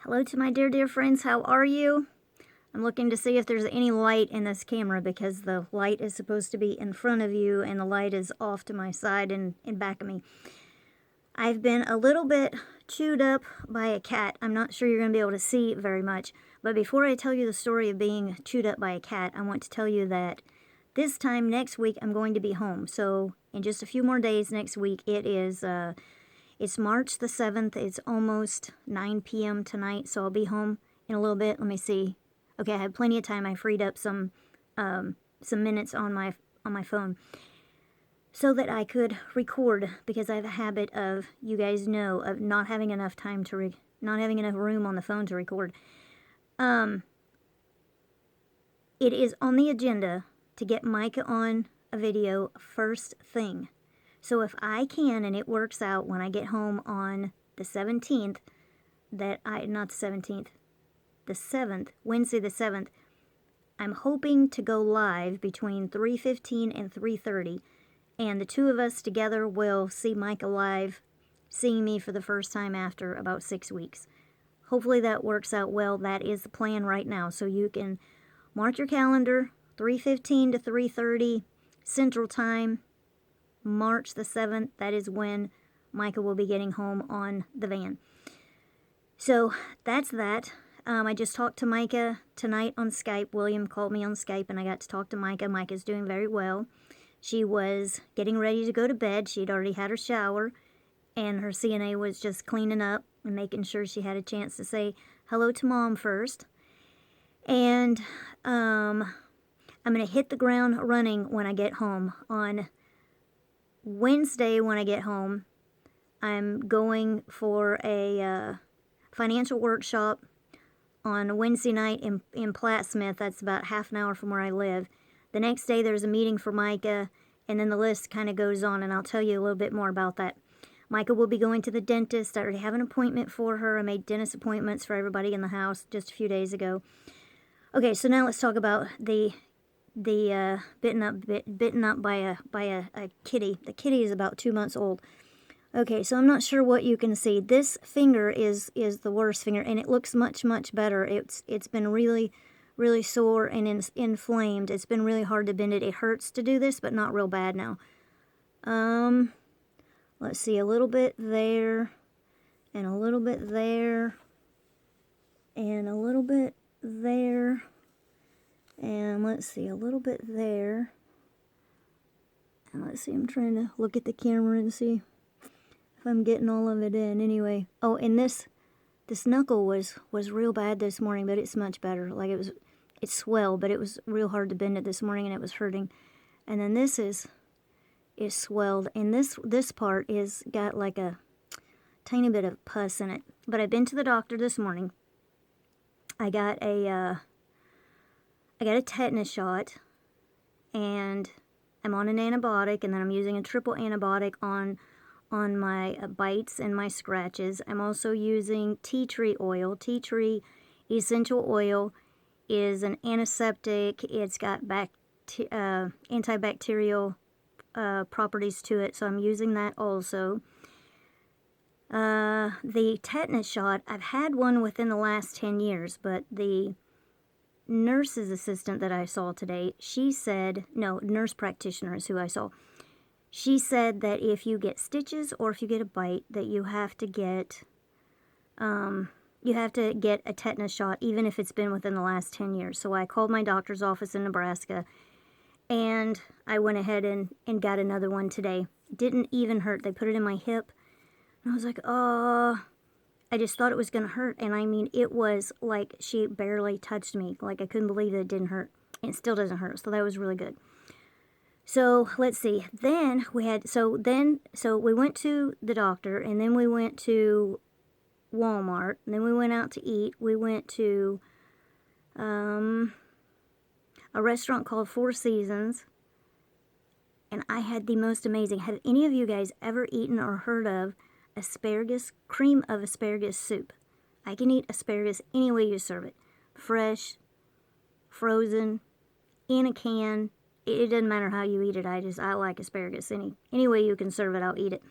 Hello to my dear friends, how are you? I'm looking to see if there's any light in this camera because the light is supposed to be in front of you and the light is off to my side and in back of me. I've been a little bit chewed up by a cat. I'm not sure you're going to be able to see very much, but before I tell you the story of being chewed up by a cat, I want to tell you that this time next week I'm going to be home. So in just a few more days next week, it's March the 7th. It's almost 9 p.m. tonight, so I'll be home in a little bit. Let me see. Okay, I had plenty of time. I freed up some minutes on my phone so that I could record, because I have a habit of, you guys know, of not having enough time to not having enough room on the phone to record. It is on the agenda to get Micah on a video first thing. So if I can, and it works out when I get home on the 17th, not the 17th, the 7th, Wednesday the 7th, I'm hoping to go live between 3:15 and 3:30, and the two of us together will see Micah live, seeing me for the first time after about 6 weeks. Hopefully that works out well. That is the plan right now. So you can mark your calendar, 3:15 to 3:30 Central Time, March the 7th, that is when Micah will be getting home on the van. So that's that. I just talked to Micah tonight on Skype. William called me on Skype and I got to talk to Micah. Micah's doing very well. She was getting ready to go to bed. She'd already had her shower and her CNA was just cleaning up and making sure she had a chance to say hello to Mom first. And I'm going to hit the ground running when I get home. On Wednesday when I get home, I'm going for a financial workshop on Wednesday night in Plattsmouth. That's about half an hour from where I live. The next day there's a meeting for Micah, and then the list kind of goes on, and I'll tell you a little bit more about that. Micah will be going to the dentist. I already have an appointment for her. I made dentist appointments for everybody in the house just a few days ago. Okay, so now let's talk about the bitten up by a kitty. The kitty is about 2 months old. Okay, so I'm not sure what you can see. This finger is the worst finger, and it looks much better. It's been really sore and inflamed. It's been really hard to bend it. It hurts to do this, but not real bad now. Let's see, a little bit there, and a little bit there, and a little bit there. And let's see, a little bit there. And let's see, I'm trying to look at the camera and see if I'm getting all of it in. Anyway, oh, and this knuckle was real bad this morning, but it's much better. Like it swelled, but it was real hard to bend it this morning and it was hurting. And then this is swelled, and this part is got like a tiny bit of pus in it. But I've been to the doctor this morning. I got a tetanus shot, and I'm on an antibiotic, and then I'm using a triple antibiotic on my bites and my scratches. I'm also using tea tree oil. Tea tree essential oil is an antiseptic. It's got antibacterial properties to it, so I'm using that also. The tetanus shot, I've had one within the last 10 years, but the nurse's assistant that I saw today, she said, no, nurse practitioner is who I saw. She said that if you get stitches or if you get a bite, that you have to get a tetanus shot, even if it's been within the last 10 years. So I called my doctor's office in Nebraska, and I went ahead and got another one today. Didn't even hurt. They put it in my hip, and I was like, oh, I just thought it was going to hurt, and I mean, it was like she barely touched me. Like, I couldn't believe that it didn't hurt. And it still doesn't hurt, so that was really good. So, let's see. Then we had, so we went to the doctor, and then we went to Walmart, and then we went out to eat. We went to a restaurant called Four Seasons, and I had the most amazing. Have any of you guys ever eaten or heard of cream of asparagus soup? I can eat asparagus any way you serve it. Fresh, frozen, in a can. It doesn't matter how you eat it. I like asparagus. Any way you can serve it, I'll eat it.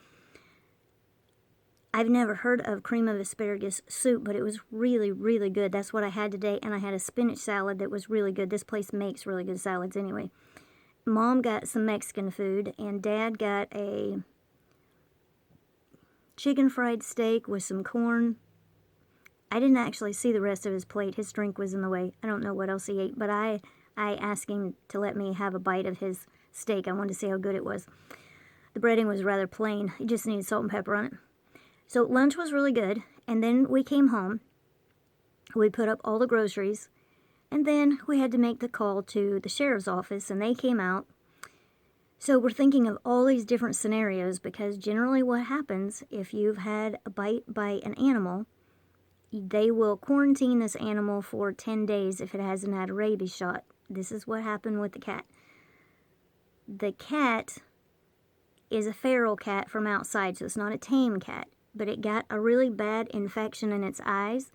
I've never heard of cream of asparagus soup, but it was really, really good. That's what I had today, and I had a spinach salad that was really good. This place makes really good salads anyway. Mom got some Mexican food, and Dad got a chicken fried steak with some corn. I didn't actually see the rest of his plate. His drink was in the way. I don't know what else he ate, but I asked him to let me have a bite of his steak. I wanted to see how good it was. The breading was rather plain. It just needed salt and pepper on it. So lunch was really good, and then we came home. We put up all the groceries, and then we had to make the call to the sheriff's office, and they came out. So we're thinking of all these different scenarios, because generally what happens if you've had a bite by an animal, they will quarantine this animal for 10 days if it hasn't had a rabies shot. This is what happened with the cat. The cat is a feral cat from outside, so it's not a tame cat. But it got a really bad infection in its eyes,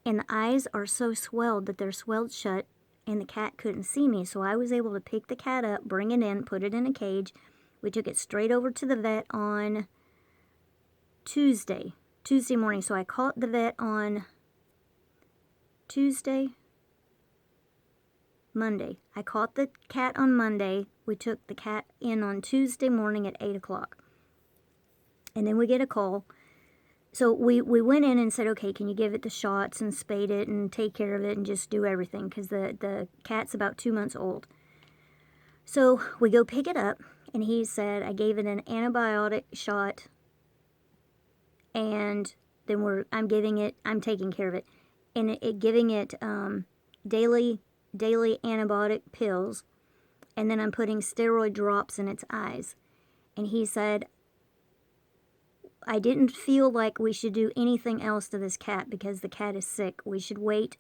and the eyes are so swelled that they're swelled shut, and the cat couldn't see me. So I was able to pick the cat up, bring it in, put it in a cage. We took it straight over to the vet on Tuesday morning. So I caught the vet on Monday. I caught the cat on Monday. We took the cat in on Tuesday morning at 8 o'clock. And then we get a call. So we went in and said, okay, can you give it the shots and spade it and take care of it and just do everything? Because the cat's about 2 months old. So we go pick it up, and he said, I gave it an antibiotic shot, and then I'm taking care of it. And giving it daily antibiotic pills, and then I'm putting steroid drops in its eyes. And he said, I didn't feel like we should do anything else to this cat because the cat is sick. We should wait.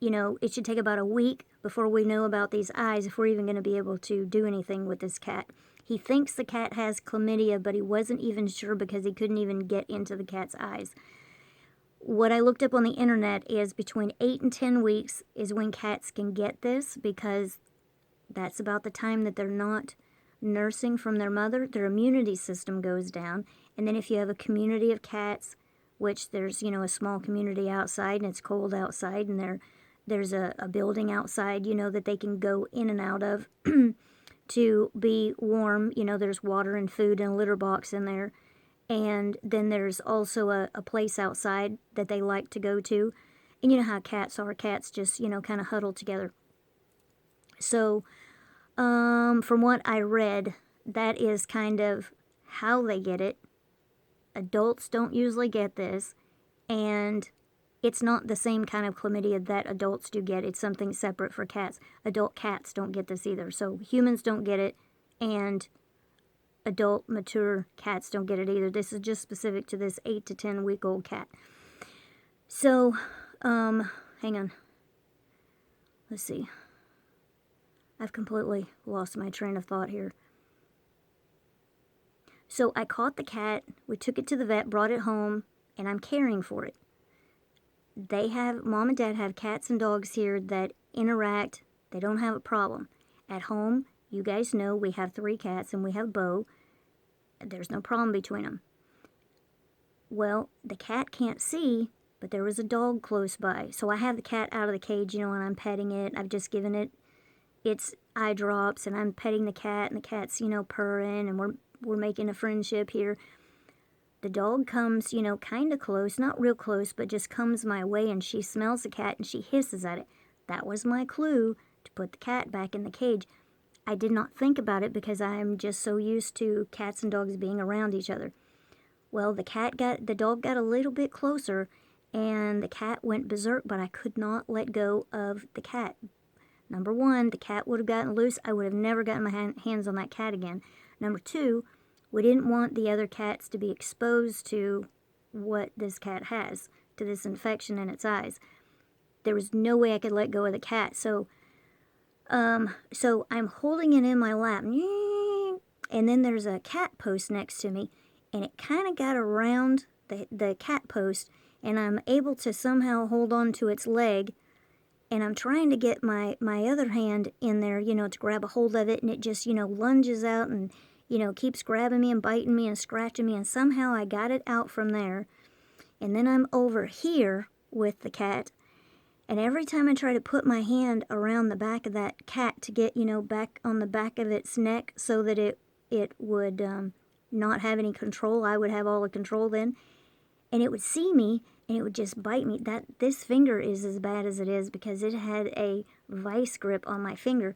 It should take about a week before we know about these eyes if we're even going to be able to do anything with this cat. He thinks the cat has chlamydia, but he wasn't even sure because he couldn't even get into the cat's eyes. What I looked up on the internet is between 8 and 10 weeks is when cats can get this, because that's about the time that they're not nursing from their mother. Their immunity system goes down. And then if you have a community of cats, which there's, a small community outside and it's cold outside, and there's a building outside, that they can go in and out of to be warm. There's water and food and a litter box in there. And then there's also a place outside that they like to go to. And you know how cats are. Cats just, kind of huddle together. So, from what I read, that is kind of how they get it. Adults don't usually get this, and it's not the same kind of chlamydia that adults do get. It's something separate for cats. Adult cats don't get this either. So humans don't get it, and adult mature cats don't get it either. This is just specific to this 8 to 10 week old cat. So, hang on. Let's see. I've completely lost my train of thought here. So I caught the cat, we took it to the vet, brought it home, and I'm caring for it. Mom and Dad have cats and dogs here that interact. They don't have a problem. At home, you guys know we have 3 cats and we have Bo. There's no problem between them. Well, the cat can't see, but there was a dog close by. So I have the cat out of the cage, and I'm petting it. I've just given it its eye drops, and I'm petting the cat, and the cat's, purring, and we're making a friendship here. The dog comes, kind of close, not real close, but just comes my way, and she smells the cat, and she hisses at it. That was my clue to put the cat back in the cage. I did not think about it because I'm just so used to cats and dogs being around each other. Well, the dog got a little bit closer, and the cat went berserk, but I could not let go of the cat. Number 1, the cat would have gotten loose. I would have never gotten my hands on that cat again. Number 2, we didn't want the other cats to be exposed to what this cat has, to this infection in its eyes. There was no way I could let go of the cat. So I'm holding it in my lap, and then there's a cat post next to me, and it kind of got around the cat post, and I'm able to somehow hold on to its leg, and I'm trying to get my other hand in there, to grab a hold of it, and it just, lunges out, and, you know, keeps grabbing me and biting me and scratching me, and somehow I got it out from there. And then I'm over here with the cat, and every time I try to put my hand around the back of that cat to get, you know, back on the back of its neck so that it would not have any control, I would have all the control then, and it would see me and it would just bite me. This finger is as bad as it is because it had a vice grip on my finger,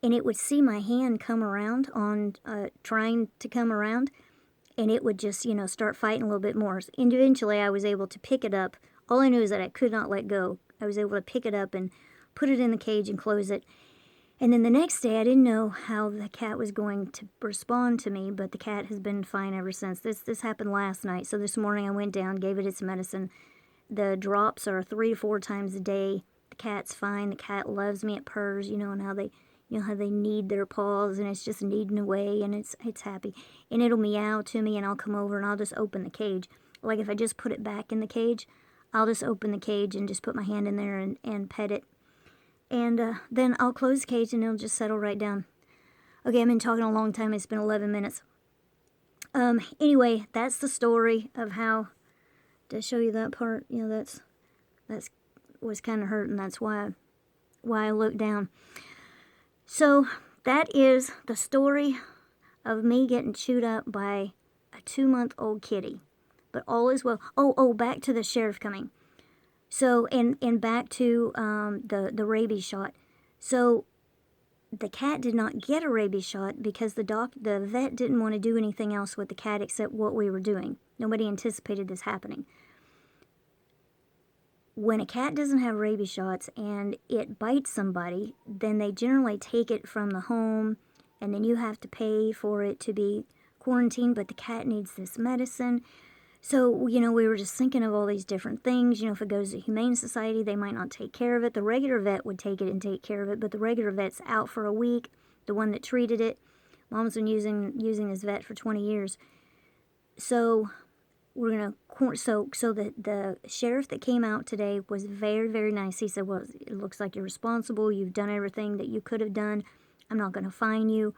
and it would see my hand come around on trying to come around, and it would just, you know, start fighting a little bit more. And eventually I was able to pick it up. All I knew is that I could not let go. I was able to pick it up and put it in the cage and close it. And then the next day, I didn't know how the cat was going to respond to me, but the cat has been fine ever since. This happened last night, so this morning I went down, gave it its medicine. The drops are 3 to 4 times a day. The cat's fine. The cat loves me. It purrs, you know, and how they, you know, how they knead their paws, and it's just kneading away, and it's happy. And it'll meow to me, and I'll come over, and I'll just open the cage. Like if I just put it back in the cage, I'll just open the cage and just put my hand in there and pet it. And then I'll close the cage and it'll just settle right down. Okay, I've been talking a long time. It's been 11 minutes. Anyway, that's the story of how, to show you that part, you know, that's was kind of hurting. That's why I looked down. So that is the story of me getting chewed up by a 2-month-old kitty. But all is well. Oh, back to the sheriff coming. So, and back to the rabies shot. So, the cat did not get a rabies shot because the vet didn't want to do anything else with the cat except what we were doing. Nobody anticipated this happening. When a cat doesn't have rabies shots and it bites somebody, then they generally take it from the home, and then you have to pay for it to be quarantined, but the cat needs this medicine. So, you know, we were just thinking of all these different things. You know, if it goes to Humane Society, they might not take care of it. The regular vet would take it and take care of it, but the regular vet's out for a week, the one that treated it. Mom's been using this vet for 20 years. So, we're going to, so the sheriff that came out today was very, very nice. He said, well, it looks like you're responsible. You've done everything that you could have done. I'm not going to fine you.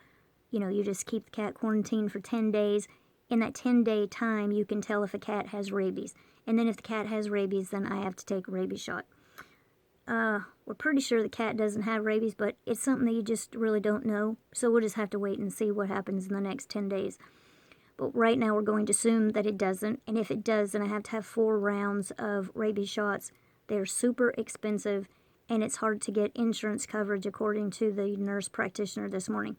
You know, you just keep the cat quarantined for 10 days. In that 10-day time, you can tell if a cat has rabies. And then if the cat has rabies, then I have to take a rabies shot. We're pretty sure the cat doesn't have rabies, but it's something that you just really don't know. So we'll just have to wait and see what happens in the next 10 days. But right now, we're going to assume that it doesn't. And if it does, then I have to have 4 rounds of rabies shots. They're super expensive, and it's hard to get insurance coverage, according to the nurse practitioner this morning.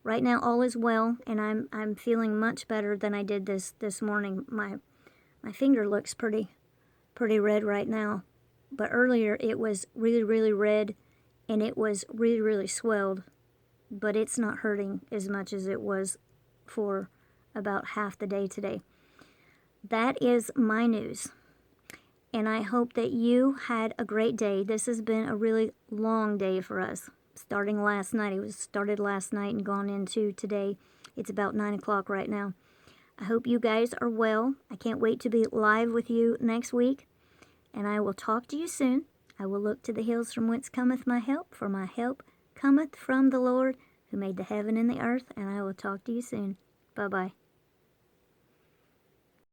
Right now, all is well, and I'm feeling much better than I did this morning. My finger looks pretty red right now, but earlier it was really, really red, and it was really, really swelled, but it's not hurting as much as it was for about half the day today. That is my news, and I hope that you had a great day. This has been a really long day for us. Starting last night. It was started last night and gone into today. It's about 9 o'clock right now. I hope you guys are well. I can't wait to be live with you next week. And I will talk to you soon. I will look to the hills from whence cometh my help, for my help cometh from the Lord, who made the heaven and the earth. And I will talk to you soon. Bye-bye.